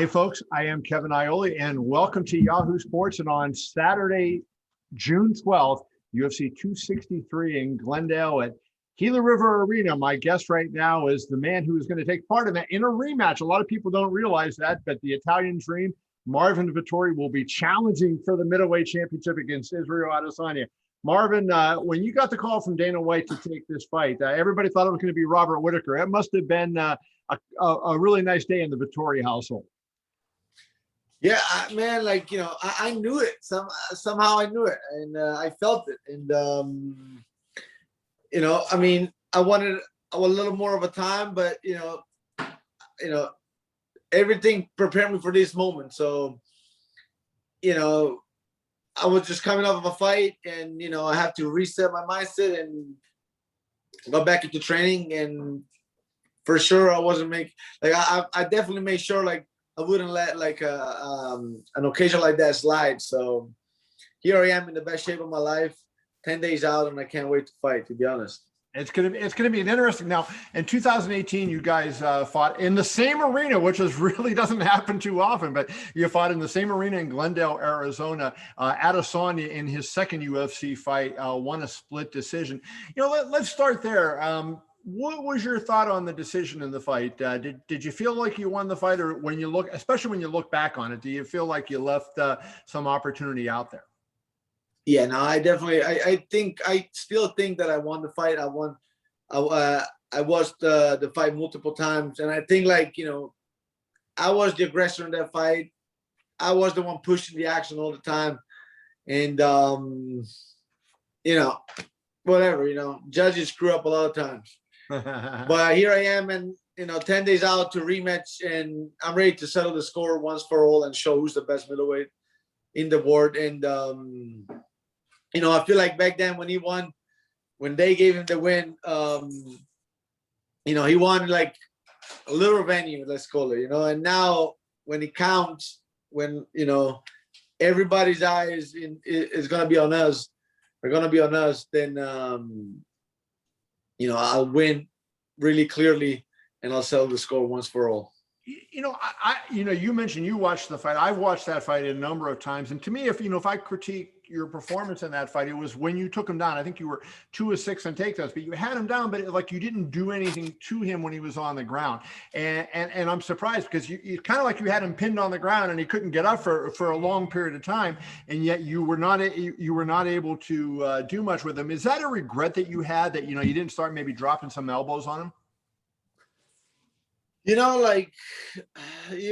Hey folks, I am Kevin Iole and welcome to Yahoo Sports. And on Saturday, June 12th, UFC 263 in Glendale at Gila River Arena. My guest right now is the man who is going to take part in that in a rematch. A lot of people don't realize that, but the Italian Dream, Marvin Vettori, will be challenging for the middleweight championship against Israel Adesanya. Marvin, when you got the call from Dana White to take this fight, everybody thought it was going to be Robert Whitaker. It must have been a really nice day in the Vettori household. Yeah, man, I knew it. Somehow I knew it, and I felt it. And I wanted a little more of a time, but everything prepared me for this moment. So, I was just coming off of a fight, and I have to reset my mindset and go back into training. And for sure, I wasn't making I definitely made sure I wouldn't let an occasion like that slide. So here I am in the best shape of my life, 10 days out, and I can't wait to fight, to be honest. It's gonna be an interesting. Now, in 2018, you guys fought in the same arena, which really doesn't happen too often. But you fought in the same arena in Glendale, Arizona. Adesanya, in his second UFC fight, won a split decision. Let's start there. What was your thought on the decision in the fight? Did you feel like you won the fight, or especially when you look back on it, do you feel like you left some opportunity out there? Yeah, no, I definitely. I still think that I won the fight. I watched the fight multiple times, and I think I was the aggressor in that fight. I was the one pushing the action all the time, and whatever. Judges screw up a lot of times. But here I am, and 10 days out to rematch, and I'm ready to settle the score once for all and show who's the best middleweight in the world. And I feel like back then when he won, when they gave him the win, he won like a little venue, let's call it, And now when it counts, when everybody's eyes is gonna be on us, then I'll win really clearly, and I'll settle the score once for all. You mentioned you watched the fight. I've watched that fight a number of times, and to me, if I critique your performance in that fight, it was when you took him down. I think you were 2 of 6 on takedowns, but you had him down, but you didn't do anything to him when he was on the ground. And I'm surprised because you kind of you had him pinned on the ground and he couldn't get up for a long period of time, and yet you were not able to do much with him. Is that a regret that you had, that you didn't start maybe dropping some elbows on him? It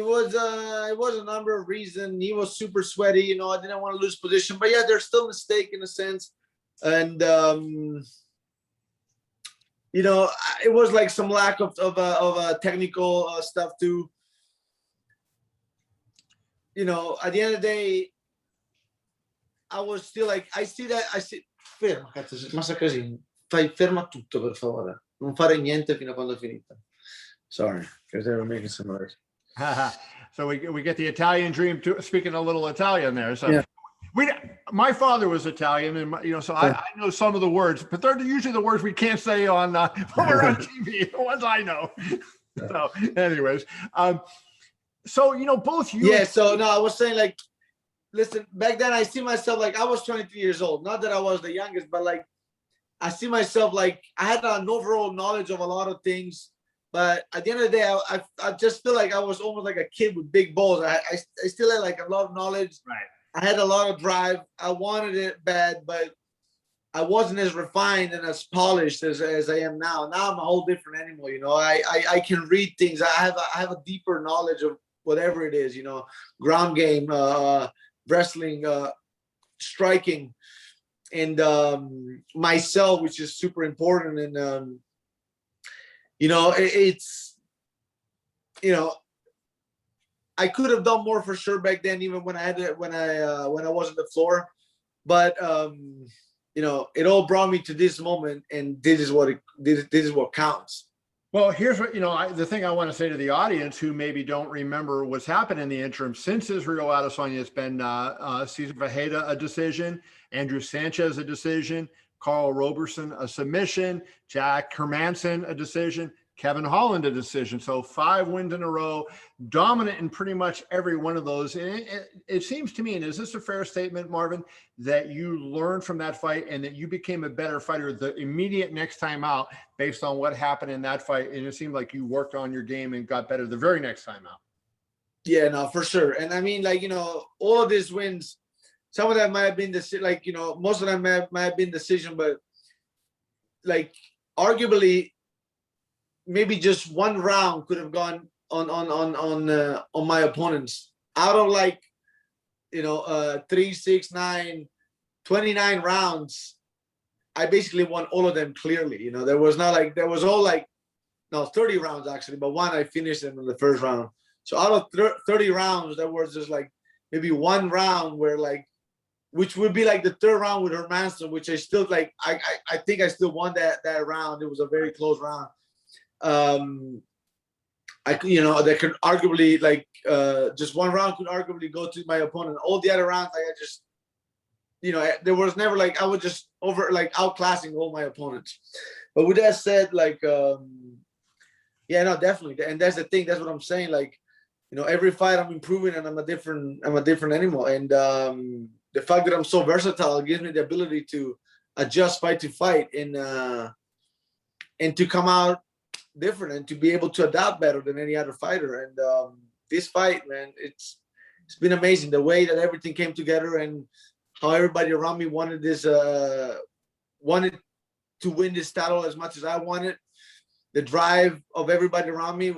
was a number of reasons. He was super sweaty. I didn't want to lose position, but yeah, there's still a mistake in a sense. And, it was some lack of technical stuff too. At the end of the day, I was still ferma, cazzo, ma così, fai ferma tutto per favore. Non fare niente fino a quando è finita. Sorry, because they were making some noise. So we get the Italian Dream too, speaking a little Italian there. So yeah. My father was Italian, and so I know some of the words, but they're usually the words we can't say on when we're on TV. The ones I know. So, anyways, both you. Yeah. So no, I was saying listen. Back then, I see myself I was 23 years old. Not that I was the youngest, but I see myself I had an overall knowledge of a lot of things. But at the end of the day, I just feel like I was almost like a kid with big balls. I still had a lot of knowledge. Right. I had a lot of drive. I wanted it bad, but I wasn't as refined and as polished as I am now. Now I'm a whole different animal. I can read things. I have a deeper knowledge of whatever it is. Ground game, wrestling, striking, and myself, which is super important. And I could have done more for sure back then, even when I was on the floor. But it all brought me to this moment, and this is what counts. Well, here's what, the thing I want to say to the audience who maybe don't remember what's happened in the interim since Israel Adesanya. Has been Cesar Vajeda a decision, Andrew Sanchez a decision, Carl Roberson a submission, Jack Hermanson a decision, Kevin Holland a decision. So 5 wins in a row, dominant in pretty much every one of those. And it seems to me, and is this a fair statement, Marvin, that you learned from that fight and that you became a better fighter the immediate next time out based on what happened in that fight? And it seemed like you worked on your game and got better the very next time out. Yeah, no, for sure. And I mean, like, all of these wins, some of them might have been like, most of them might have been decision, but like arguably maybe just one round could have gone on my opponents. Out of like 3, 6, 9, 29 rounds, I basically won all of them clearly. There was not like, there was all like, no, 30 rounds actually, but one I finished them in the first round. So out of 30 rounds, there was just like maybe one round where like, which would be like the third round with Hermanson, which I still like, I think I still won that round. It was a very close round. That could arguably like just one round could arguably go to my opponent. All the other rounds, like I just, there was never like I was just outclassing all my opponents. But with that said, like yeah, no, definitely, and that's the thing. That's what I'm saying. Like, every fight I'm improving, and I'm a different animal. And the fact that I'm so versatile gives me the ability to adjust fight to fight and to come out different and to be able to adapt better than any other fighter. And this fight, man, it's been amazing the way that everything came together and how everybody around me wanted to win this title as much as I wanted. The drive of everybody around me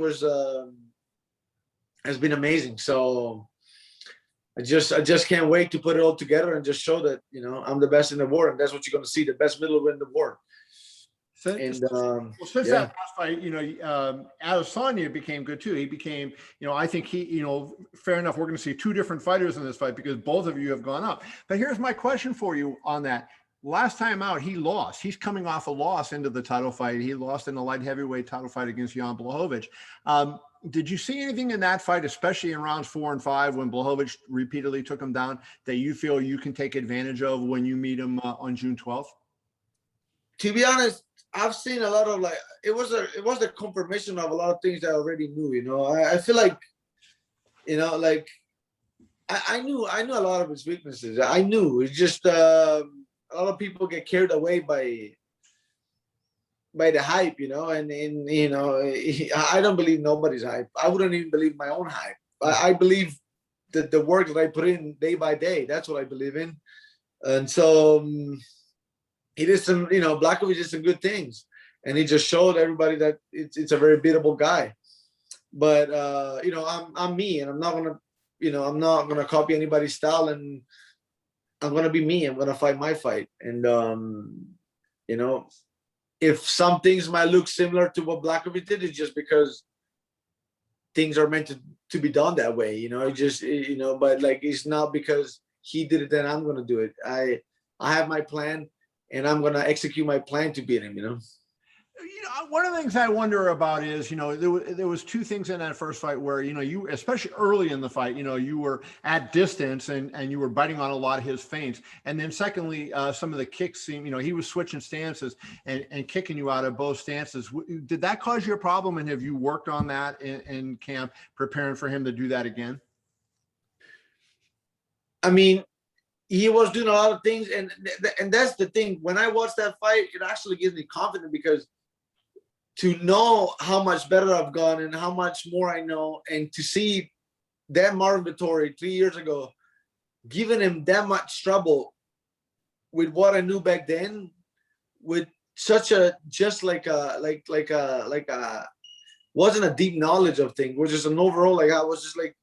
has been amazing. So I just can't wait to put it all together and just show that I'm the best in the world, and that's what you're going to see, the best middleweight in the world. Since that last fight, Adesanya became good too. He became, I think fair enough. We're going to see 2 different fighters in this fight because both of you have gone up. But here's my question for you on that. Last time out, he lost. He's coming off a loss into the title fight. He lost in the light heavyweight title fight against Jan Blachowicz. Did you see anything in that fight, especially in rounds 4 and 5, when Blachowicz repeatedly took him down, that you feel you can take advantage of when you meet him on June 12th? To be honest, I've seen a lot of like it was a confirmation of a lot of things that I already knew. I feel like, like I knew a lot of his weaknesses. I knew it's just a lot of people get carried away by the hype, and I don't believe nobody's hype. I wouldn't even believe my own hype. I believe that the work that I put in day by day, that's what I believe in. And so he did some, Blachowicz did some good things, and he just showed everybody that it's a very beatable guy. But I'm me, and I'm not gonna copy anybody's style, and I'm gonna be me. I'm gonna fight my fight, and if some things might look similar to what Blachowicz did, it's just because things are meant to be done that way. But like it's not because he did it, then I'm gonna do it. I have my plan, and I'm gonna execute my plan to beat him. One of the things I wonder about is, there was 2 things in that first fight where, you, especially early in the fight, you were at distance and you were biting on a lot of his feints. And then secondly, some of the kicks seemed, he was switching stances and kicking you out of both stances. Did that cause you a problem? And have you worked on that in camp, preparing for him to do that again? I mean, he was doing a lot of things, and that's the thing. When I watch that fight, it actually gives me confidence, because to know how much better I've gone and how much more I know, and to see that Marvin Vettori 3 years ago giving him that much trouble with what I knew back then, with such a wasn't a deep knowledge of things, was just an overall, like I was just like,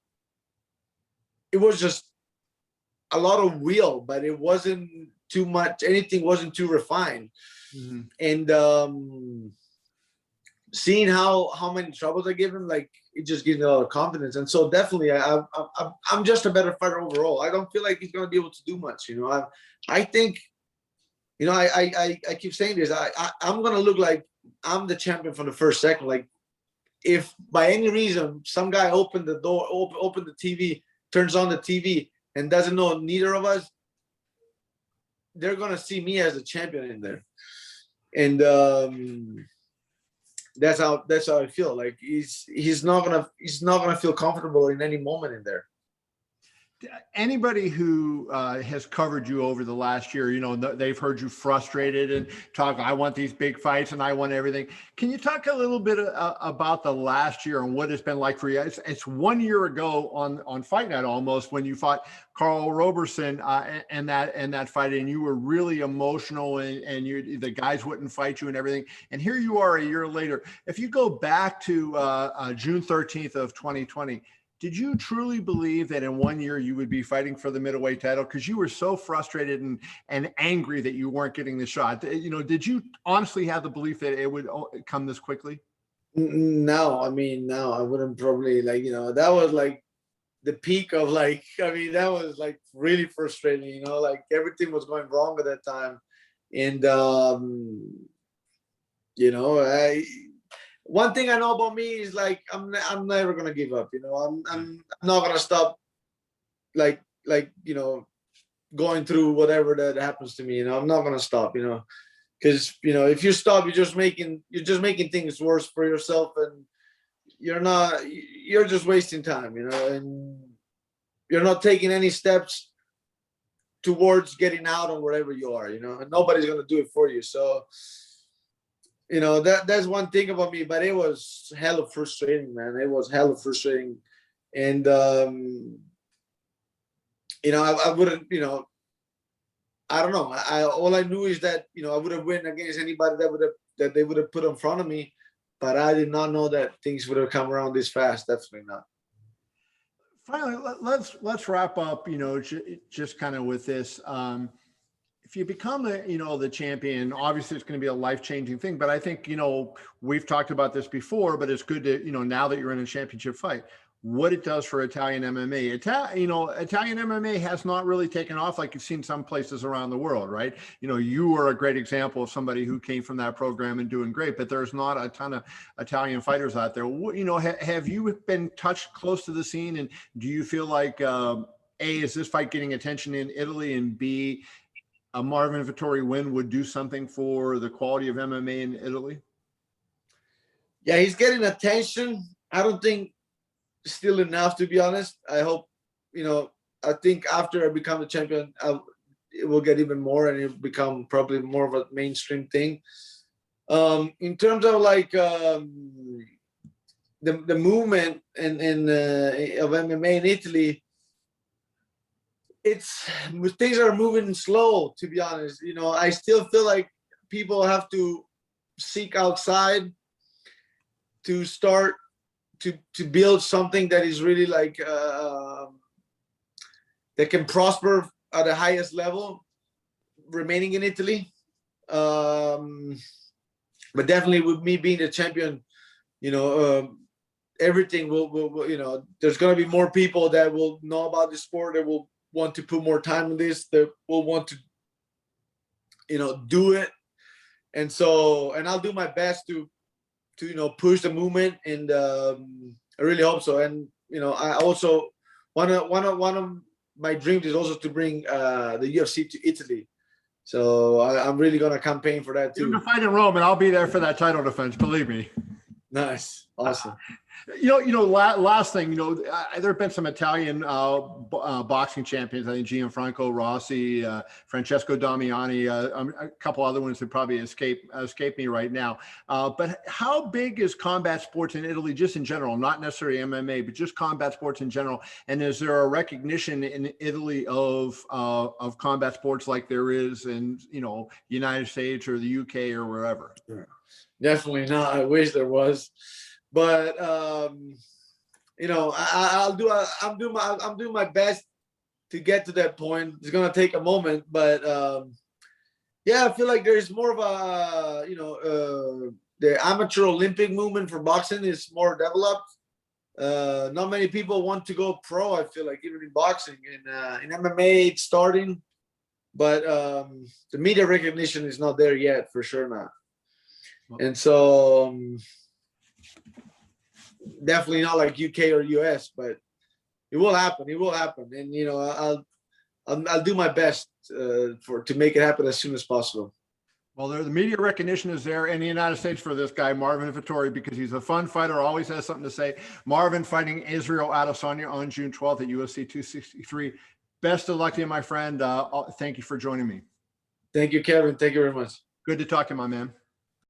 it was just a lot of will, but it wasn't too much, anything wasn't too refined. Mm-hmm. And seeing how many troubles I give him, like it just gives me a lot of confidence. And so definitely I'm just a better fighter overall. I don't feel like he's gonna be able to do much. I think, I keep saying this, I'm gonna look like I'm the champion from the first second. Like if by any reason some guy opened the door, opened the TV, turns on the TV, and doesn't know neither of us, they're gonna see me as a champion in there. And that's how I feel. Like he's not gonna feel comfortable in any moment in there. Anybody who has covered you over the last year, they've heard you frustrated and talk, I want these big fights and I want everything. Can you talk a little bit about the last year and what it's been like for you? It's 1 year ago on Fight Night almost, when you fought Carl Roberson and that fight, and you were really emotional, and the guys wouldn't fight you and everything. And here you are a year later. If you go back to June 13th of 2020, did you truly believe that in 1 year you would be fighting for the middleweight title? Because you were so frustrated and angry that you weren't getting the shot. Did you honestly have the belief that it would come this quickly? No, no, I wouldn't probably, that was like the peak of that was like really frustrating, like everything was going wrong at that time. And, one thing I know about me is like I'm never gonna give up. I'm not gonna stop. Going through whatever that happens to me. I'm not gonna stop. Because if you stop, you're just making things worse for yourself, and you're just wasting time. And you're not taking any steps towards getting out on wherever you are. And nobody's gonna do it for you. So. That's one thing about me, but it was hella frustrating, man. It was hella frustrating. And, I wouldn't, I don't know. All I knew is that, I would have won against anybody that they would have put in front of me, but I did not know that things would have come around this fast. Definitely not. Finally, let's wrap up, just kind of with this. If you become the champion, obviously it's going to be a life-changing thing. But I think, we've talked about this before, but it's good to, now that you're in a championship fight, what it does for Italian MMA. Italian MMA has not really taken off like you've seen some places around the world, right? You are a great example of somebody who came from that program and doing great, but there's not a ton of Italian fighters out there. Have you been touched close to the scene? And do you feel like, A, is this fight getting attention in Italy, and B, a Marvin Vettori win would do something for the quality of MMA in Italy? Yeah, he's getting attention. I don't think still enough, to be honest. I hope, I think after I become the champion, it will get even more, and it'll become probably more of a mainstream thing. In terms of the movement of MMA in Italy, things are moving slow, to be honest. I still feel like people have to seek outside to start to build something that is really that can prosper at the highest level, remaining in Italy. But definitely with me being the champion, everything will there's going to be more people that will know about the sport, that will want to put more time in this, that will want to do it. And I'll do my best to push the movement, and I really hope so. And I also one of my dreams is also to bring the UFC to Italy, so I'm really gonna campaign for that too. You're gonna fight in Rome, and I'll be there for that title defense, believe me. Nice. Awesome. Last thing, there have been some Italian boxing champions. I think Gianfranco Rossi, Francesco Damiani, a couple other ones that probably escape me right now. But how big is combat sports in Italy, just in general, not necessarily MMA, but just combat sports in general? And is there a recognition in Italy of combat sports like there is in United States or the UK or wherever? Sure. Definitely not. I wish there was. But I'm doing my best to get to that point. It's gonna take a moment, but I feel like there's more of a the amateur Olympic movement for boxing is more developed. Not many people want to go pro, I feel like, even in boxing. And in MMA it's starting, but the media recognition is not there yet, for sure not. And so definitely not like UK or US, but it will happen. It will happen. And I'll do my best to make it happen as soon as possible. Well, the media recognition is there in the United States for this guy, Marvin Vettori, because he's a fun fighter, always has something to say. Marvin fighting Israel Adesanya on June 12th at UFC 263. Best of luck to you, my friend. Thank you for joining me. Thank you, Kevin. Thank you very much. Good to talk to you, my man.